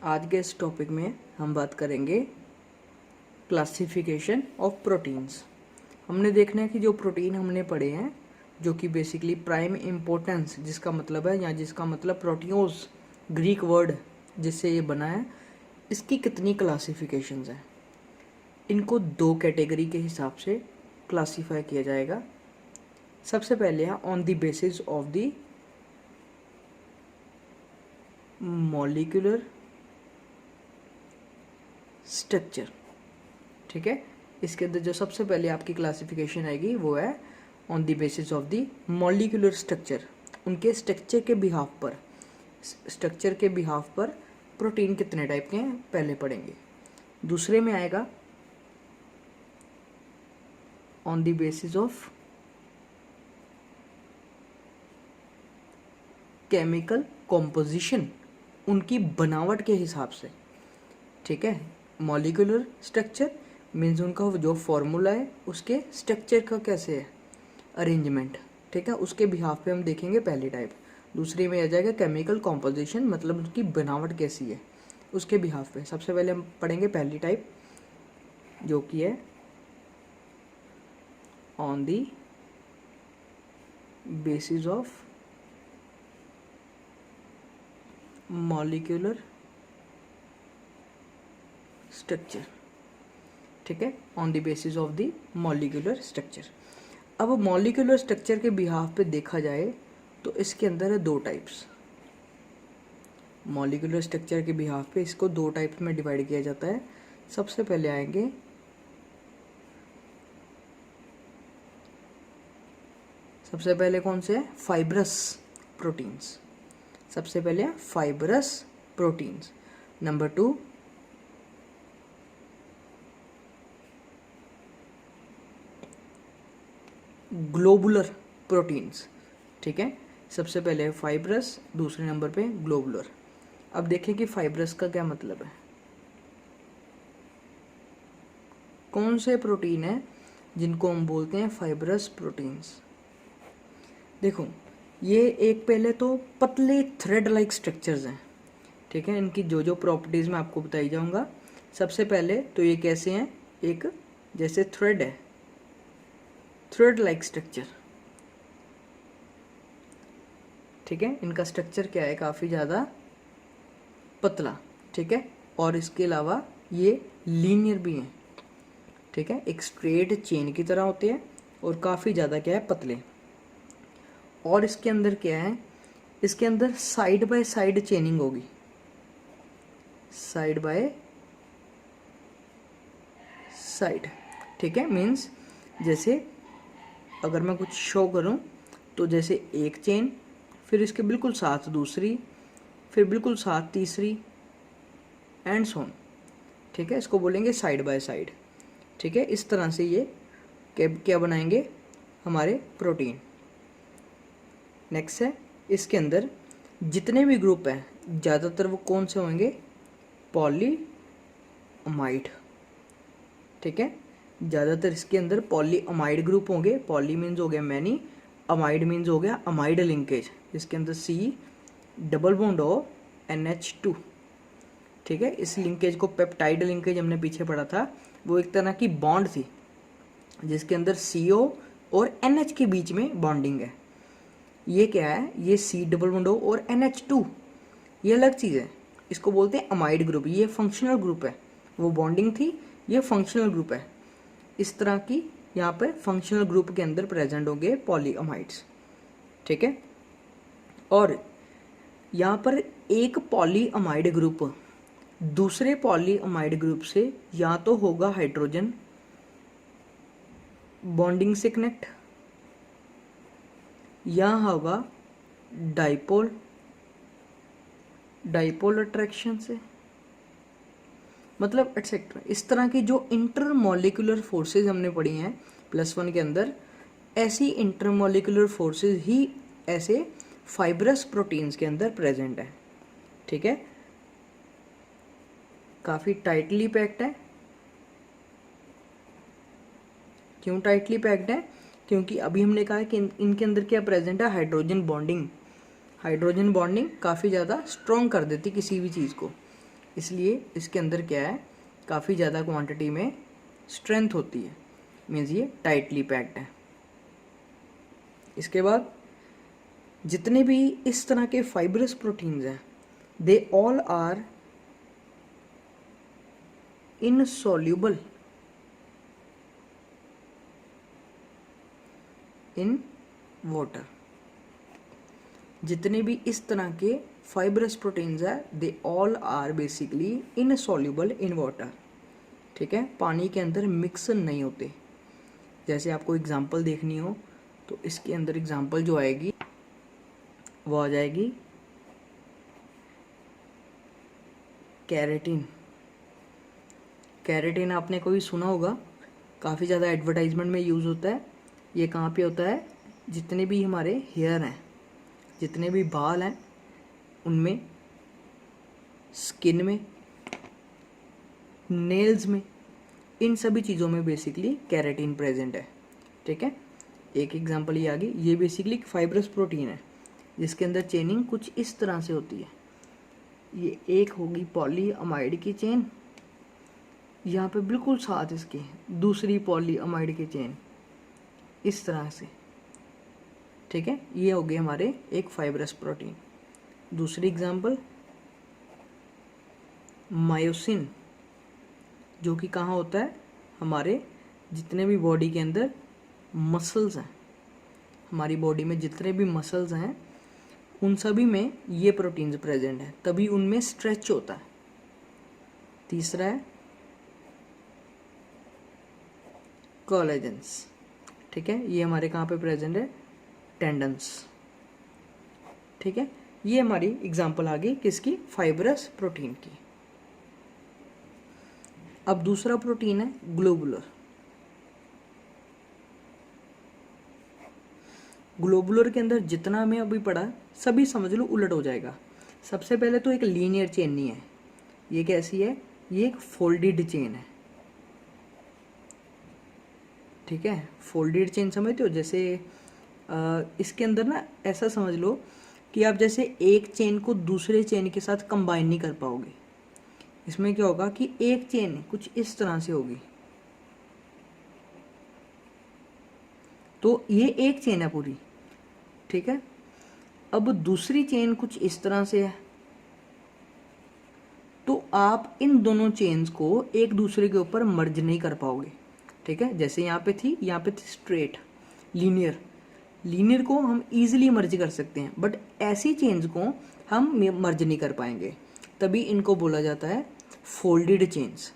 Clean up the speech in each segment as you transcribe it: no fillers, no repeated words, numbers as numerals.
आज के इस टॉपिक में हम बात करेंगे क्लासिफिकेशन ऑफ प्रोटीन्स। हमने देखना है कि जो प्रोटीन हमने पढ़े हैं जो कि बेसिकली प्राइम इम्पोर्टेंस जिसका मतलब है या जिसका मतलब प्रोटियोस ग्रीक वर्ड जिससे ये बना है, इसकी कितनी क्लासिफिकेशंस हैं। इनको दो कैटेगरी के हिसाब से क्लासीफाई किया जाएगा। सबसे पहले है on the basis of the molecular structure. ठीक है, इसके अंदर जो सबसे पहले आपकी क्लासिफिकेशन आएगी वो है on the basis of the molecular structure. उनके स्ट्रक्चर के बिहाफ पर प्रोटीन कितने टाइप के हैं पहले पढ़ेंगे। दूसरे में आएगा on the basis of chemical composition, उनकी बनावट के हिसाब से। ठीक है, मॉलिक्यूलर स्ट्रक्चर मीन्स उनका जो फॉर्मूला है उसके स्ट्रक्चर का कैसे है अरेंजमेंट। ठीक है, उसके बिहाफ पे हम देखेंगे पहली टाइप। दूसरी में आ जाएगा केमिकल कॉम्पोजिशन, मतलब उसकी बनावट कैसी है उसके बिहाफ पे। सबसे पहले हम पढ़ेंगे पहली टाइप जो कि है on the basis of molecular structure. ठीक है, on the basis of the molecular structure. अब मॉलिक्यूलर स्ट्रक्चर के बिहाफ पे देखा जाए तो इसके अंदर है दो टाइप्स। मॉलिक्यूलर स्ट्रक्चर के बिहाफ पे इसको दो टाइप्स में डिवाइड किया जाता है। सबसे पहले आएंगे कौन से है, फाइब्रस प्रोटीन्स। सबसे पहले fibrous proteins. Number 2 globular proteins. ठीक है, सबसे पहले फाइब्रस, दूसरे नंबर पे ग्लोबुलर। अब देखें कि फाइब्रस का क्या मतलब है। कौन से प्रोटीन है जिनको हम बोलते हैं फाइब्रस प्रोटीन्स। देखो, ये एक पहले तो पतले थ्रेड लाइक स्ट्रक्चर्स हैं। ठीक है, इनकी जो जो प्रॉपर्टीज़ मैं आपको बताई जाऊंगा। सबसे पहले तो ये कैसे हैं, एक जैसे थ्रेड है, थ्रेड लाइक स्ट्रक्चर। ठीक है, इनका स्ट्रक्चर क्या है, काफ़ी ज़्यादा पतला। ठीक है, और इसके अलावा ये लीनियर भी हैं। ठीक है, एक स्ट्रेट चेन की तरह होते हैं और काफ़ी ज़्यादा क्या है, पतले। और इसके अंदर क्या है, इसके अंदर साइड बाय साइड चेनिंग होगी, साइड बाय साइड। ठीक है, मीन्स जैसे अगर मैं कुछ शो करूं तो जैसे एक चेन, फिर इसके बिल्कुल साथ दूसरी, फिर बिल्कुल साथ तीसरी, एंड सो ऑन। ठीक है, इसको बोलेंगे साइड बाय साइड। ठीक है, इस तरह से ये क्या बनाएंगे, हमारे प्रोटीन। नेक्स्ट है, इसके अंदर जितने भी ग्रुप हैं ज़्यादातर वो कौन से होंगे, पॉलीअमाइड। ठीक है, ज़्यादातर इसके अंदर पॉलीअमाइड ग्रुप होंगे। पॉली मीन्स हो गया मैनी, अमाइड मीन्स हो गया अमाइड लिंकेज। इसके अंदर C double bond O NH2। ठीक है, इस लिंकेज को पेप्टाइड लिंकेज हमने पीछे पढ़ा था। वो एक तरह की बॉन्ड थी जिसके अंदर CO और NH के बीच में बॉन्डिंग है। ये क्या है, ये C डबल बॉन्ड O और NH2, ये अलग चीज़ है। इसको बोलते हैं अमाइड ग्रुप। ये फंक्शनल ग्रुप है, वो बॉन्डिंग थी, ये फंक्शनल ग्रुप है। इस तरह की यहाँ पर फंक्शनल ग्रुप के अंदर प्रेजेंट होंगे पॉलीअमाइड्स। ठीक है, और यहाँ पर एक पॉलीअमाइड ग्रुप दूसरे पॉलीअमाइड ग्रुप से या तो होगा हाइड्रोजन बॉन्डिंग से कनेक्ट, या होगा डाइपोल अट्रैक्शन से, मतलब एटसेट्रा। इस तरह की जो इंटरमॉलिक्यूलर फोर्सेस हमने पढ़ी हैं +1 के अंदर, ऐसी इंटरमॉलिक्यूलर फोर्सेस ही ऐसे फाइब्रस प्रोटीन्स के अंदर प्रेजेंट है। ठीक है, काफ़ी टाइटली पैक्ड है। क्यों टाइटली पैक्ड है, क्योंकि अभी हमने कहा कि इनके अंदर क्या प्रेजेंट है, हाइड्रोजन बॉन्डिंग। हाइड्रोजन बॉन्डिंग काफ़ी ज़्यादा स्ट्रॉन्ग कर देती किसी भी चीज़ को। इसलिए इसके अंदर क्या है, काफ़ी ज़्यादा क्वांटिटी में स्ट्रेंथ होती है, मीन्स ये टाइटली पैक्ड है। इसके बाद जितने भी इस तरह के फाइब्रस प्रोटीन्स हैं, they all are insoluble in water. जितने भी इस तरह के फाइब्रस प्रोटीन्स है, they all are basically insoluble in water. ठीक है, पानी के अंदर मिक्स नहीं होते। जैसे आपको एग्जांपल देखनी हो तो इसके अंदर एग्जांपल जो आएगी वो आ जाएगी कैरेटिन। कैरेटिन आपने कोई सुना होगा, काफ़ी ज़्यादा एडवर्टाइजमेंट में यूज़ होता है। ये कहाँ पे होता है, जितने भी हमारे हेयर हैं, जितने भी बाल हैं, उनमें, स्किन में, नेल्स में, इन सभी चीज़ों में बेसिकली कैरेटिन प्रेजेंट है। ठीक है, एक एग्जांपल ये आ गई। ये बेसिकली एक फाइब्रस प्रोटीन है जिसके अंदर चेनिंग कुछ इस तरह से होती है। ये एक होगी पॉलीअमाइड की चेन, यहाँ पे बिल्कुल साथ इसके दूसरी पॉलीअमाइड की चेन इस तरह से। ठीक है, ये हो गए हमारे एक फाइब्रस प्रोटीन। दूसरी एग्जांपल मायोसिन, जो कि कहाँ होता है, हमारे जितने भी बॉडी के अंदर मसल्स हैं, हमारी बॉडी में जितने भी मसल्स हैं उन सभी में ये प्रोटीन्स प्रेजेंट है, तभी उनमें स्ट्रेच होता है। तीसरा है कोलेजन्स। ठीक है, ये हमारे कहाँ पे प्रेजेंट है, टेंडन्स। ठीक है, ये हमारी एग्जांपल आ गई किसकी, फाइब्रस प्रोटीन की। अब दूसरा प्रोटीन है ग्लोबुलर। ग्लोबुलर के अंदर जितना हमें अभी पढ़ा सभी समझ लो उलट हो जाएगा। सबसे पहले तो एक लीनियर चेन नहीं है, ये कैसी है, ये एक फोल्डेड चेन है। ठीक है, फोल्डेड चेन समझते हो, जैसे इसके अंदर ना ऐसा समझ लो कि आप जैसे एक चेन को दूसरे चेन के साथ कंबाइन नहीं कर पाओगे। इसमें क्या होगा कि एक चेन कुछ इस तरह से होगी, तो ये एक चेन है पूरी। ठीक है, अब दूसरी चेन कुछ इस तरह से है, तो आप इन दोनों चेन्स को एक दूसरे के ऊपर मर्ज नहीं कर पाओगे। ठीक है, जैसे यहाँ पे थी स्ट्रेट लीनियर, लीनियर को हम इजीली मर्ज कर सकते हैं, बट ऐसी चेन्स को हम मर्ज नहीं कर पाएंगे, तभी इनको बोला जाता है फोल्डेड चेन्स।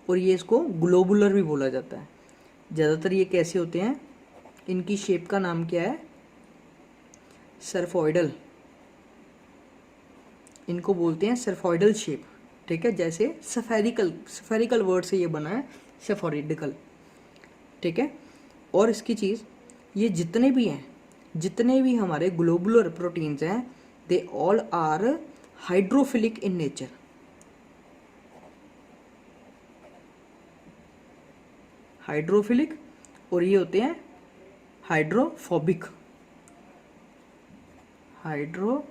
और ये इसको ग्लोबुलर भी बोला जाता है। ज़्यादातर ये कैसे होते हैं, इनकी शेप का नाम क्या है, सर्फोइडल, इनको बोलते हैं सर्फोइडल शेप। ठीक है, जैसे सफेरिकल वर्ड से ये बना है सेफोइडिकल। ठीक है, और इसकी चीज़, ये जितने भी हैं, जितने भी हमारे ग्लोबुलर प्रोटीन्स हैं, they all are hydrophilic in nature. Hydrophilic, और ये होते हैं हाइड्रोफोबिक। हाइड्रोफोबिक,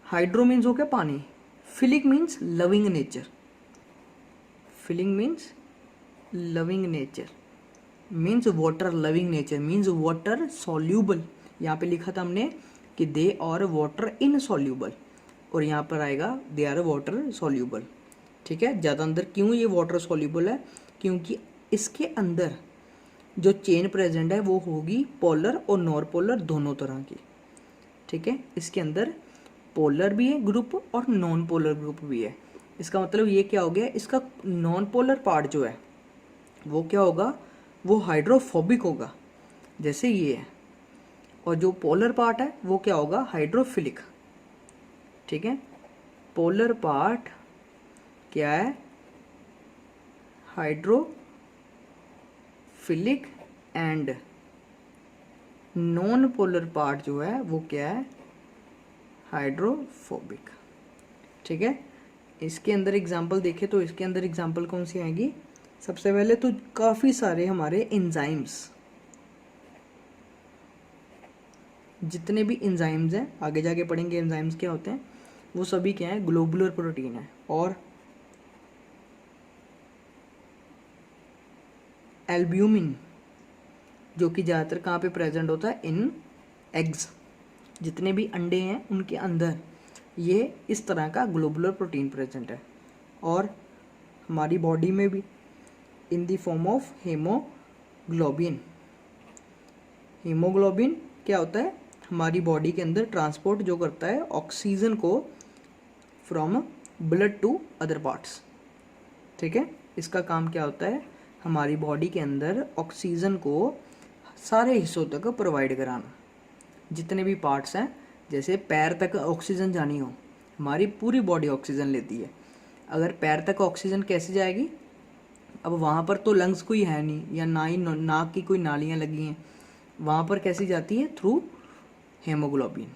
हाइड्रो मीन्स हो गया पानी, philic means loving nature, filling means loving nature, means water loving nature, means water soluble. यहाँ पे लिखा था हमने कि दे आर वाटर इनसॉल्यूबल, और यहाँ पर आएगा दे आर वाटर सॉल्यूबल। ठीक है, ज़्यादा अंदर क्यों ये वाटर सॉल्यूबल है, क्योंकि इसके अंदर जो चेन प्रेजेंट है वो होगी पोलर और नॉन पोलर दोनों तरह की। ठीक है, इसके अंदर पोलर भी है ग्रुप और नॉन पोलर ग्रुप भी है। इसका मतलब ये क्या हो गया, इसका नॉन पोलर पार्ट जो है वो क्या होगा, वो हाइड्रोफोबिक होगा जैसे ये है, और जो पोलर पार्ट है वो क्या होगा, हाइड्रोफिलिक। ठीक है, पोलर पार्ट क्या है, hydrophilic, and non polar part जो है वो क्या है, हाइड्रोफोबिक। ठीक है, इसके अंदर एग्जाम्पल देखें तो इसके अंदर एग्जाम्पल कौन सी आएगी, सबसे पहले तो काफ़ी सारे हमारे एंजाइम्स, जितने भी एंजाइम्स हैं, आगे जाके पढ़ेंगे एंजाइम्स क्या होते हैं, वो सभी क्या है, ग्लोबुलर प्रोटीन है। और एल्ब्यूमिन जो कि ज़्यादातर कहाँ पे प्रेजेंट होता है, इन एग्स, जितने भी अंडे हैं उनके अंदर ये इस तरह का ग्लोबुलर प्रोटीन प्रेजेंट है। और हमारी बॉडी में भी in the form of haemoglobin. Haemoglobin क्या होता है, हमारी बॉडी के अंदर ट्रांसपोर्ट जो करता है ऑक्सीजन को from blood to other parts. ठीक है, इसका काम क्या होता है, हमारी बॉडी के अंदर ऑक्सीजन को सारे हिस्सों तक प्रोवाइड कराना। जितने भी पार्ट्स हैं, जैसे पैर तक ऑक्सीजन जानी हो, हमारी पूरी बॉडी ऑक्सीजन लेती है। अगर पैर तक ऑक्सीजन कैसे जाएगी, अब वहाँ पर तो लंग्स कोई है नहीं, या ना ही नाक की कोई नालियाँ लगी हैं, वहाँ पर कैसी जाती है, थ्रू हेमोग्लोबिन।